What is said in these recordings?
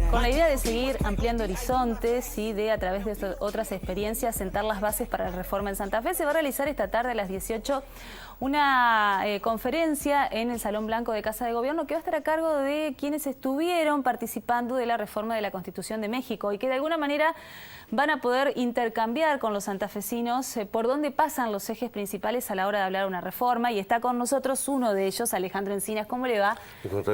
Con la idea de seguir ampliando horizontes y de, a través de otras experiencias, sentar las bases para la reforma en Santa Fe, se va a realizar esta tarde a las 18 una conferencia en el Salón Blanco de Casa de Gobierno que va a estar a cargo de quienes estuvieron participando de la reforma de la Constitución de México y que de alguna manera van a poder intercambiar con los santafesinos por dónde pasan los ejes principales a la hora de hablar de una reforma. Y está con nosotros uno de ellos, Alejandro Encinas. ¿Cómo le va?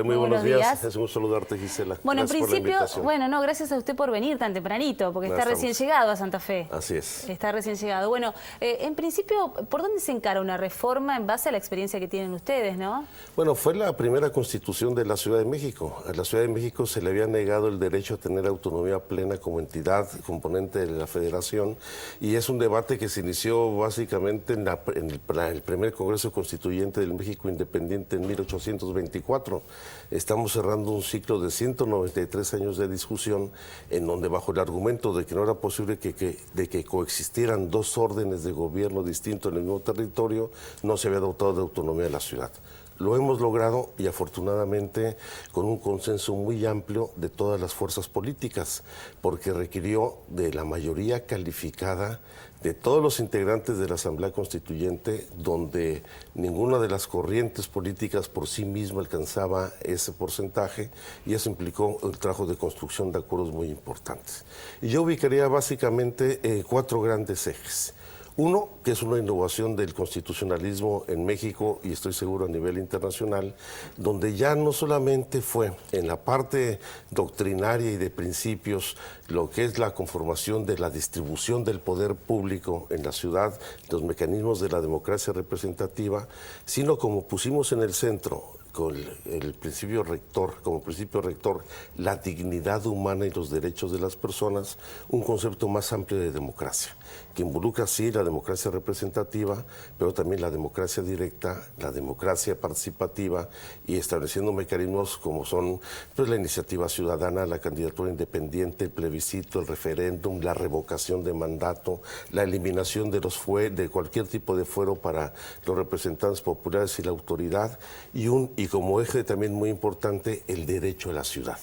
Muy buenos días. Es un gusto saludarte, Gisela. Bueno, gracias en principio, gracias a usted por venir tan tempranito, porque está recién llegado a Santa Fe. Así es. Está recién llegado. Bueno, en principio, ¿por dónde se encara una reforma en base a la experiencia que tienen ustedes, no? Bueno, fue la primera constitución de la Ciudad de México. A la Ciudad de México se le había negado el derecho a tener autonomía plena como entidad, componente de la Federación, y es un debate que se inició básicamente en el primer Congreso Constituyente del México Independiente en 1824. Estamos cerrando un ciclo de 193 años de discusión en donde, bajo el argumento de que no era posible que coexistieran dos órdenes de gobierno distintos en el mismo territorio, no se había dotado de autonomía de la ciudad. Lo hemos logrado y afortunadamente con un consenso muy amplio de todas las fuerzas políticas, porque requirió de la mayoría calificada de todos los integrantes de la Asamblea Constituyente, donde ninguna de las corrientes políticas por sí misma alcanzaba ese porcentaje, y eso implicó el trabajo de construcción de acuerdos muy importantes. Y yo ubicaría básicamente 4 grandes ejes. Uno, que es una innovación del constitucionalismo en México y estoy seguro a nivel internacional, donde ya no solamente fue en la parte doctrinaria y de principios lo que es la conformación de la distribución del poder público en la ciudad, los mecanismos de la democracia representativa, sino como pusimos en el centro con el principio rector, como principio rector, la dignidad humana y los derechos de las personas, un concepto más amplio de democracia, que involucra sí la democracia representativa, pero también la democracia directa, la democracia participativa, y estableciendo mecanismos como son pues, la iniciativa ciudadana, la candidatura independiente, el plebiscito, el referéndum, la revocación de mandato, la eliminación de cualquier tipo de fuero para los representantes populares y la autoridad, y como eje también muy importante, el derecho a la ciudad.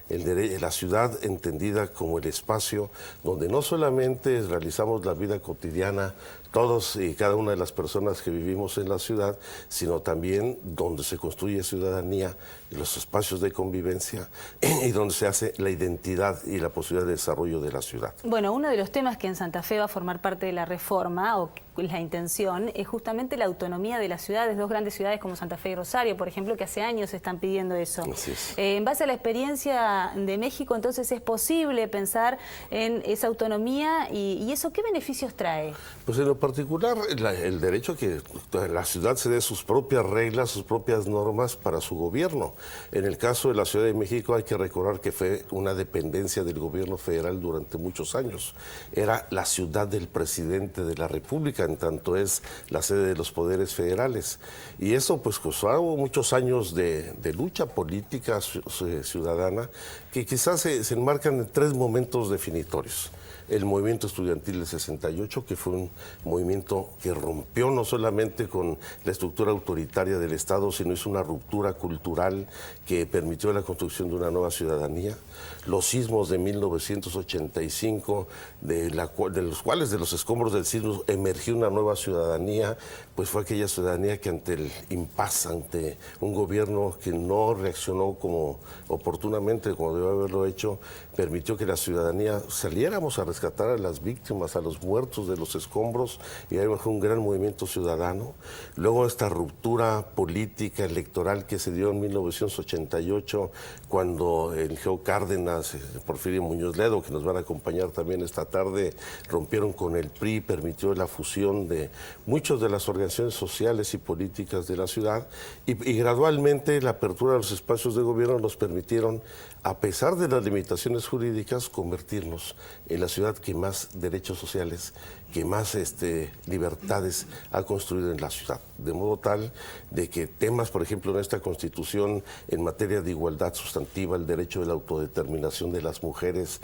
La ciudad entendida como el espacio donde no solamente realizamos la vida cotidiana, todos y cada una de las personas que vivimos en la ciudad, sino también donde se construye ciudadanía, los espacios de convivencia y donde se hace la identidad y la posibilidad de desarrollo de la ciudad. Bueno, uno de los temas que en Santa Fe va a formar parte de la reforma, o la intención, es justamente la autonomía de las ciudades, 2 grandes ciudades como Santa Fe y Rosario, por ejemplo, que hace años están pidiendo eso. Así es. En base a la experiencia de México, entonces, ¿es posible pensar en esa autonomía y eso qué beneficios trae? Pues en lo particular, el derecho a que la ciudad se dé sus propias reglas, sus propias normas para su gobierno. En el caso de la Ciudad de México hay que recordar que fue una dependencia del gobierno federal durante muchos años. Era la ciudad del presidente de la República, en tanto es la sede de los poderes federales. Y eso pues costó muchos años de lucha política ciudadana que quizás se enmarcan en 3 momentos definitorios. El movimiento estudiantil del 68, que fue un movimiento que rompió no solamente con la estructura autoritaria del Estado, sino hizo una ruptura cultural que permitió la construcción de una nueva ciudadanía. Los sismos de 1985, de los escombros del sismo emergió una nueva ciudadanía, pues fue aquella ciudadanía que ante el impasse, ante un gobierno que no reaccionó como oportunamente, como debe haberlo hecho, permitió que la ciudadanía saliéramos a rescatar a las víctimas, a los muertos de los escombros, y ahí fue un gran movimiento ciudadano. Luego esta ruptura política electoral que se dio en 1988, cuando el Geo Cárdenas, Porfirio Muñoz Ledo, que nos van a acompañar también esta tarde, rompieron con el PRI, permitió la fusión de muchas de las organizaciones sociales y políticas de la ciudad, y gradualmente la apertura de los espacios de gobierno nos permitieron, a pesar de las limitaciones jurídicas, convertirnos en la ciudad ciudad que más derechos sociales, que más libertades ha construido en la ciudad, de modo tal de que temas, por ejemplo, en esta Constitución en materia de igualdad sustantiva, el derecho de la autodeterminación de las mujeres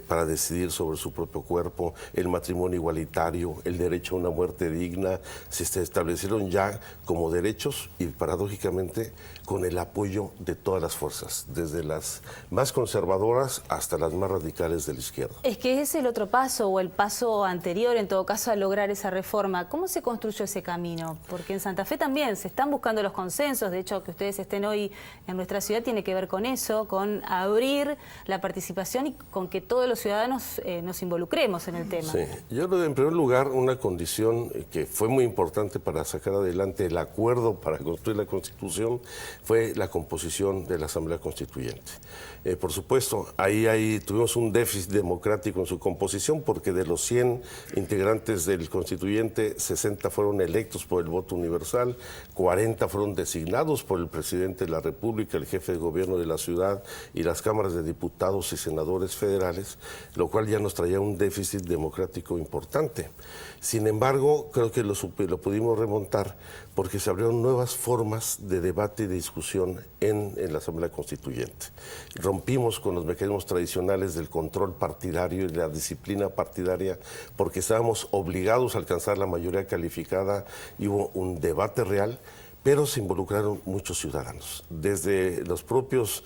para decidir sobre su propio cuerpo, el matrimonio igualitario, el derecho a una muerte digna, se establecieron ya como derechos y paradójicamente con el apoyo de todas las fuerzas, desde las más conservadoras hasta las más radicales de la izquierda. Es que es el otro paso o el paso anterior, en todo caso, a lograr esa reforma. ¿Cómo se construyó ese camino? Porque en Santa Fe también se están buscando los consensos. De hecho, que ustedes estén hoy en nuestra ciudad tiene que ver con eso, con abrir la participación y con que todos los ciudadanos nos involucremos en el tema. Sí, yo creo que en primer lugar una condición que fue muy importante para sacar adelante el acuerdo para construir la Constitución fue la composición de la Asamblea Constituyente. Por supuesto, ahí tuvimos un déficit democrático en su composición porque de los 100 integrantes del Constituyente, 60 fueron electos por el voto universal, 40 fueron designados por el presidente de la República, el jefe de gobierno de la ciudad y las cámaras de diputados y senadores federales, lo cual ya nos traía un déficit democrático importante. Sin embargo, creo que lo pudimos remontar porque se abrieron nuevas formas de debate y de discusión en la Asamblea Constituyente. Rompimos con los mecanismos tradicionales del control partidario y la disciplina partidaria porque estábamos obligados a alcanzar la mayoría calificada y hubo un debate real, pero se involucraron muchos ciudadanos. Desde los propios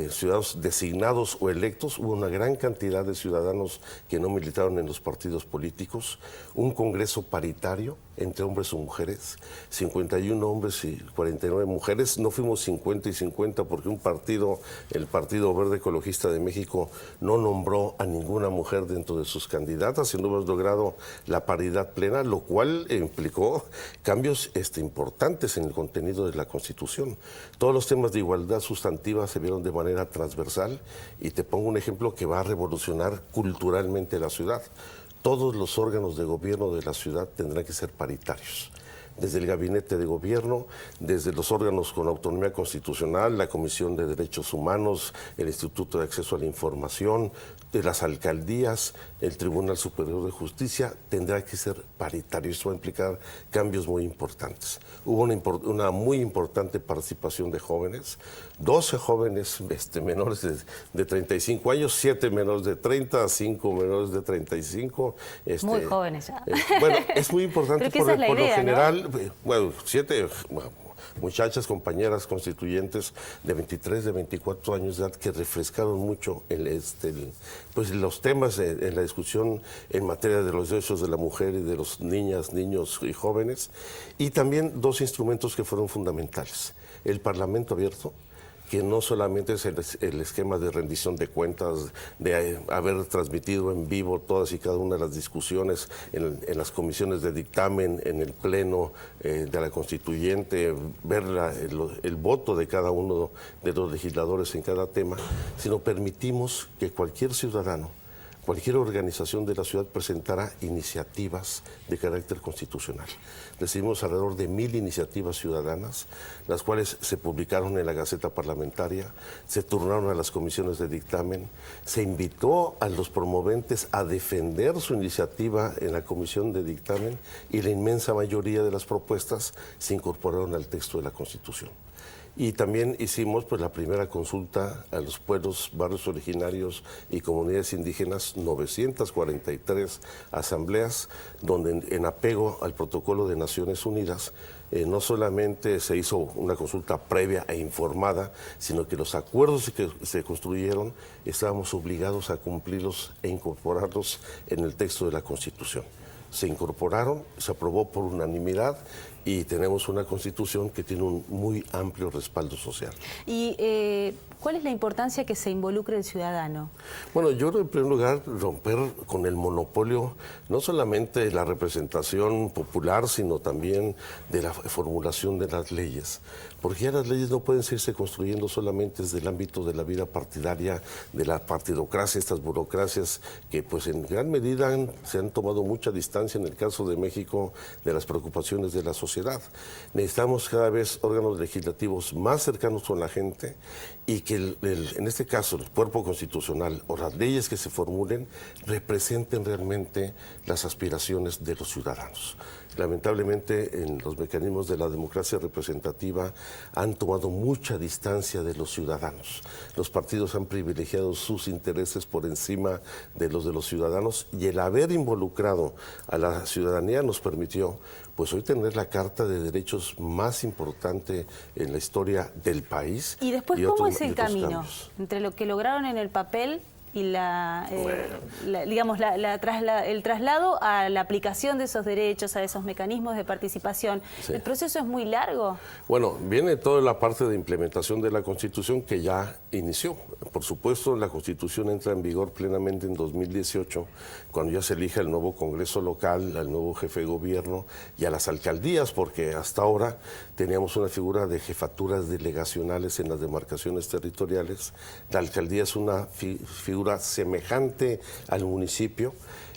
ciudadanos designados o electos, hubo una gran cantidad de ciudadanos que no militaron en los partidos políticos, un congreso paritario entre hombres y mujeres, 51 hombres y 49 mujeres. No fuimos 50 y 50 porque el Partido Verde Ecologista de México, no nombró a ninguna mujer dentro de sus candidatas y no hemos logrado la paridad plena, lo cual implicó cambios importantes en el contenido de la Constitución. Todos los temas de igualdad sustantiva se vieron de manera transversal y te pongo un ejemplo que va a revolucionar culturalmente la ciudad. Todos los órganos de gobierno de la ciudad tendrán que ser paritarios. Desde el gabinete de gobierno, desde los órganos con autonomía constitucional, la Comisión de Derechos Humanos, el Instituto de Acceso a la Información, de las alcaldías, el Tribunal Superior de Justicia, tendrá que ser paritario. Eso va a implicar cambios muy importantes. Hubo una muy importante participación de jóvenes, 12 jóvenes menores de 35 años, 7 menores de 30, 5 menores de 35. Muy jóvenes ya. Bueno, es muy importante por lo general, ¿no? Bueno, 7 muchachas, compañeras constituyentes de 23, de 24 años de edad que refrescaron mucho pues los temas en la discusión en materia de los derechos de la mujer y de los niñas, niños y jóvenes. Y también 2 instrumentos que fueron fundamentales. El Parlamento abierto, que no solamente es el esquema de rendición de cuentas, de haber transmitido en vivo todas y cada una de las discusiones en las comisiones de dictamen, en el pleno de la Constituyente, ver el voto de cada uno de los legisladores en cada tema, sino permitimos que cualquier ciudadano, cualquier organización de la ciudad presentara iniciativas de carácter constitucional. Recibimos alrededor de 1000 iniciativas ciudadanas, las cuales se publicaron en la Gaceta Parlamentaria, se turnaron a las comisiones de dictamen, se invitó a los promoventes a defender su iniciativa en la comisión de dictamen y la inmensa mayoría de las propuestas se incorporaron al texto de la Constitución. Y también hicimos la primera consulta a los pueblos, barrios originarios y comunidades indígenas, 943 asambleas, donde en apego al protocolo de Naciones Unidas, no solamente se hizo una consulta previa e informada, sino que los acuerdos que se construyeron estábamos obligados a cumplirlos e incorporarlos en el texto de la Constitución. Se incorporaron, se aprobó por unanimidad y tenemos una Constitución que tiene un muy amplio respaldo social. ¿Y cuál es la importancia que se involucre el ciudadano? Bueno, yo en primer lugar romper con el monopolio no solamente de la representación popular, sino también de la formulación de las leyes. Porque ya las leyes no pueden seguirse construyendo solamente desde el ámbito de la vida partidaria, de la partidocracia, estas burocracias que pues en gran medida se han tomado mucha distancia en el caso de México de las preocupaciones de la sociedad. sociedad. Necesitamos cada vez órganos legislativos más cercanos con la gente y que en este caso el cuerpo constitucional o las leyes que se formulen representen realmente las aspiraciones de los ciudadanos. Lamentablemente, en los mecanismos de la democracia representativa han tomado mucha distancia de los ciudadanos. Los partidos han privilegiado sus intereses por encima de los ciudadanos, y el haber involucrado a la ciudadanía nos permitió pues hoy tener la Carta de Derechos más importante en la historia del país. ¿Y después cómo es el camino entre lo que lograron en el papel y el traslado a la aplicación de esos derechos, a esos mecanismos de participación? Sí. ¿El proceso es muy largo? Bueno, viene toda la parte de implementación de la Constitución que ya inició. Por supuesto, la Constitución entra en vigor plenamente en 2018, cuando ya se elija el nuevo Congreso local, al nuevo jefe de gobierno y a las alcaldías, porque hasta ahora teníamos una figura de jefaturas delegacionales en las demarcaciones territoriales. La alcaldía es una figura semejante al municipio,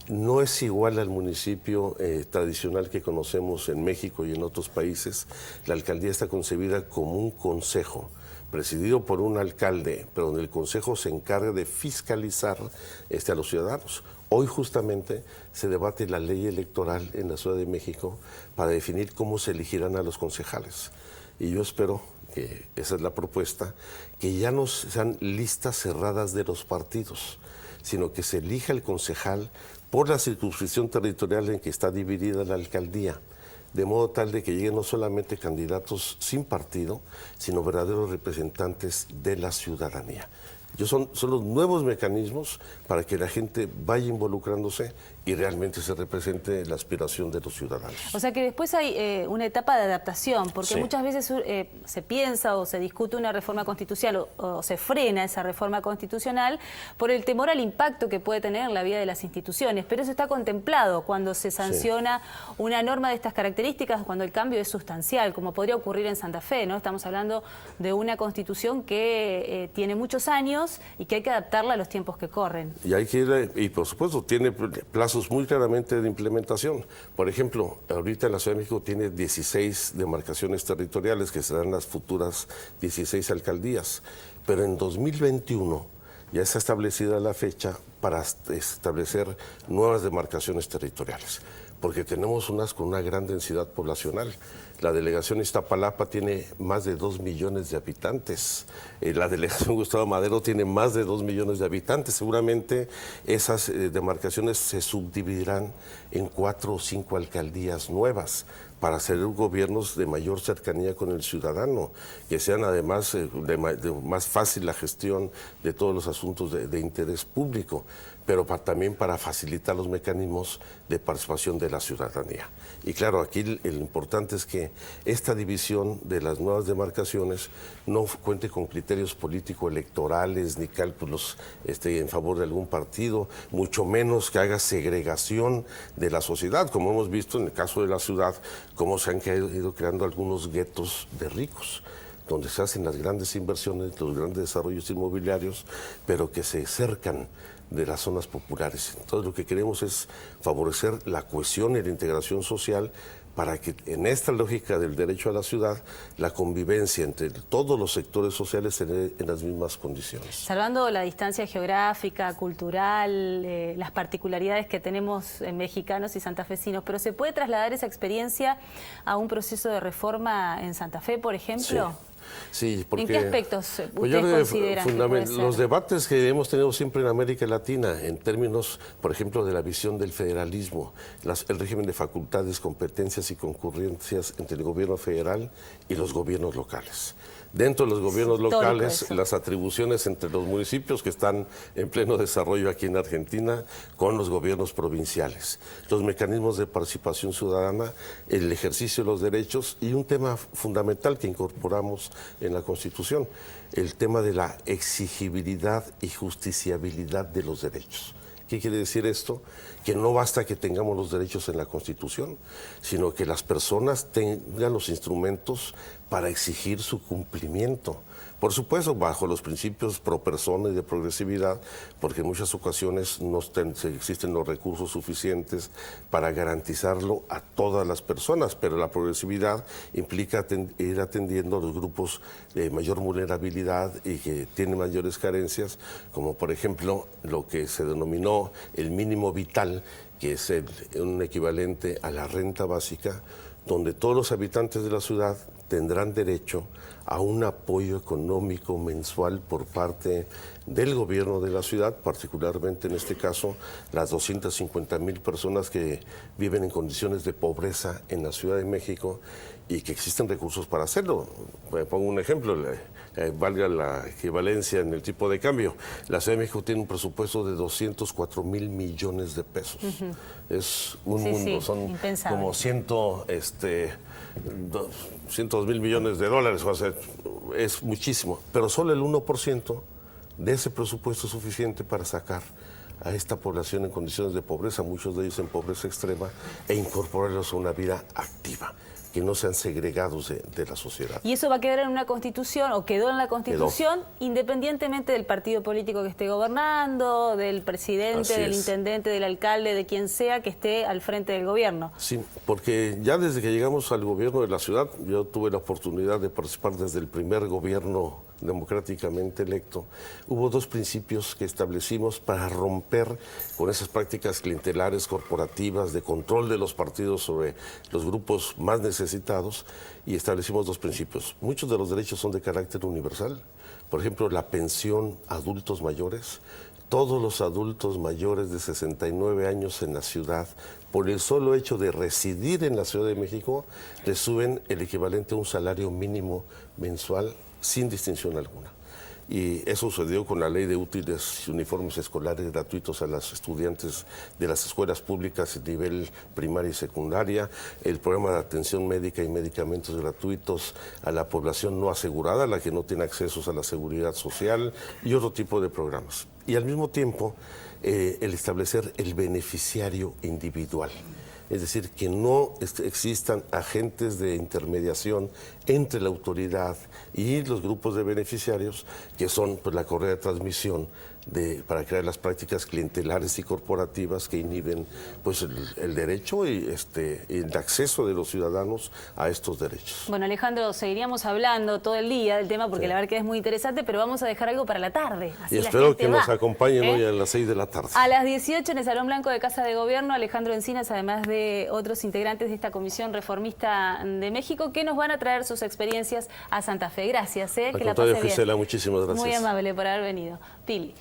no es igual al municipio tradicional que conocemos en México y en otros países. La alcaldía está concebida como un consejo presidido por un alcalde, pero donde el consejo se encarga de fiscalizar a los ciudadanos. Hoy justamente se debate la ley electoral en la Ciudad de México para definir cómo se elegirán a los concejales. Y yo espero que esa es la propuesta, que ya no sean listas cerradas de los partidos, sino que se elija el concejal por la circunscripción territorial en que está dividida la alcaldía, de modo tal de que lleguen no solamente candidatos sin partido, sino verdaderos representantes de la ciudadanía. Son los nuevos mecanismos para que la gente vaya involucrándose y realmente se represente la aspiración de los ciudadanos. O sea que después hay una etapa de adaptación, porque sí, muchas veces se piensa o se discute una reforma constitucional o se frena esa reforma constitucional por el temor al impacto que puede tener en la vida de las instituciones, pero eso está contemplado cuando se sanciona una norma de estas características, cuando el cambio es sustancial, como podría ocurrir en Santa Fe, ¿no? Estamos hablando de una constitución que tiene muchos años y que hay que adaptarla a los tiempos que corren. Y hay que ir, y por supuesto tiene plazos muy claramente de implementación. Por ejemplo, ahorita la Ciudad de México tiene 16 demarcaciones territoriales que serán las futuras 16 alcaldías, pero en 2021 ya está establecida la fecha para establecer nuevas demarcaciones territoriales, porque tenemos unas con una gran densidad poblacional. La delegación Iztapalapa tiene más de 2 millones de habitantes. La delegación Gustavo Madero tiene más de 2 millones de habitantes. Seguramente esas demarcaciones se subdividirán en 4 o 5 alcaldías nuevas para hacer gobiernos de mayor cercanía con el ciudadano, que sean además de más fácil la gestión de todos los asuntos de interés público, pero también para facilitar los mecanismos de participación de la ciudadanía. Y claro, aquí lo importante es que esta división de las nuevas demarcaciones no cuente con criterios político-electorales ni cálculos en favor de algún partido, mucho menos que haga segregación de la sociedad, como hemos visto en el caso de la ciudad, cómo se han ido creando algunos guetos de ricos, donde se hacen las grandes inversiones, los grandes desarrollos inmobiliarios, pero que se cercan de las zonas populares. Entonces lo que queremos es favorecer la cohesión y la integración social para que en esta lógica del derecho a la ciudad, la convivencia entre todos los sectores sociales se dé en las mismas condiciones. Salvando la distancia geográfica, cultural, las particularidades que tenemos mexicanos y santafesinos, pero ¿se puede trasladar esa experiencia a un proceso de reforma en Santa Fe, por ejemplo? Sí. Sí, porque, ¿en qué aspectos ustedes consideran que puede ser? Los debates que hemos tenido siempre en América Latina, en términos, por ejemplo, de la visión del federalismo, el régimen de facultades, competencias y concurrencias entre el gobierno federal y los gobiernos locales. Dentro de los gobiernos locales, las atribuciones entre los municipios que están en pleno desarrollo aquí en Argentina con los gobiernos provinciales, los mecanismos de participación ciudadana, el ejercicio de los derechos y un tema fundamental que incorporamos en la Constitución, el tema de la exigibilidad y justiciabilidad de los derechos. ¿Qué quiere decir esto? Que no basta que tengamos los derechos en la Constitución, sino que las personas tengan los instrumentos para exigir su cumplimiento. Por supuesto, bajo los principios pro persona y de progresividad, porque en muchas ocasiones no existen los recursos suficientes para garantizarlo a todas las personas, pero la progresividad implica ir atendiendo a los grupos de mayor vulnerabilidad y que tienen mayores carencias, como por ejemplo lo que se denominó el mínimo vital, que es un equivalente a la renta básica, donde todos los habitantes de la ciudad tendrán derecho a un apoyo económico mensual por parte del gobierno de la ciudad, particularmente en este caso las 250,000 personas que viven en condiciones de pobreza en la Ciudad de México y que existen recursos para hacerlo. Pongo un ejemplo, valga la equivalencia en el tipo de cambio. La Ciudad de México tiene un presupuesto de 204,000 millones de pesos. Es un mundo, son impensable. como 102,000 millones de dólares, o sea, es muchísimo, pero solo el 1% de ese presupuesto es suficiente para sacar a esta población en condiciones de pobreza, muchos de ellos en pobreza extrema, e incorporarlos a una vida activa, que no sean segregados de la sociedad. Y eso va a quedar en una Constitución, o quedó en la Constitución, independientemente del partido político que esté gobernando, del presidente, del intendente, del alcalde, de quien sea que esté al frente del gobierno. Sí, porque ya desde que llegamos al gobierno de la ciudad, yo tuve la oportunidad de participar desde el primer gobierno democráticamente electo, hubo dos principios que establecimos para romper con esas prácticas clientelares corporativas de control de los partidos sobre los grupos más necesitados, y establecimos dos principios. Muchos de los derechos son de carácter universal, por ejemplo, la pensión a adultos mayores. Todos los adultos mayores de 69 años en la ciudad, por el solo hecho de residir en la Ciudad de México, reciben el equivalente a un salario mínimo mensual sin distinción alguna. Y eso sucedió con la ley de útiles y uniformes escolares gratuitos a los estudiantes de las escuelas públicas de nivel primaria y secundaria, el programa de atención médica y medicamentos gratuitos a la población no asegurada, a la que no tiene accesos a la seguridad social, y otro tipo de programas. Y al mismo tiempo, el establecer el beneficiario individual. Es decir, que no existan agentes de intermediación entre la autoridad y los grupos de beneficiarios, que son pues, la correa de transmisión para crear las prácticas clientelares y corporativas que inhiben pues, el derecho y el acceso de los ciudadanos a estos derechos. Bueno, Alejandro, seguiríamos hablando todo el día del tema porque la verdad que es muy interesante, pero vamos a dejar algo para la tarde. Así y espero que nos acompañen hoy a las 6 de la tarde. A las 18 en el Salón Blanco de Casa de Gobierno, Alejandro Encinas, además de otros integrantes de esta Comisión Reformista de México, que nos van a traer sus experiencias a Santa Fe. Gracias, que la pase bien. Gisela, muchísimas gracias. Muy amable por haber venido. Pili.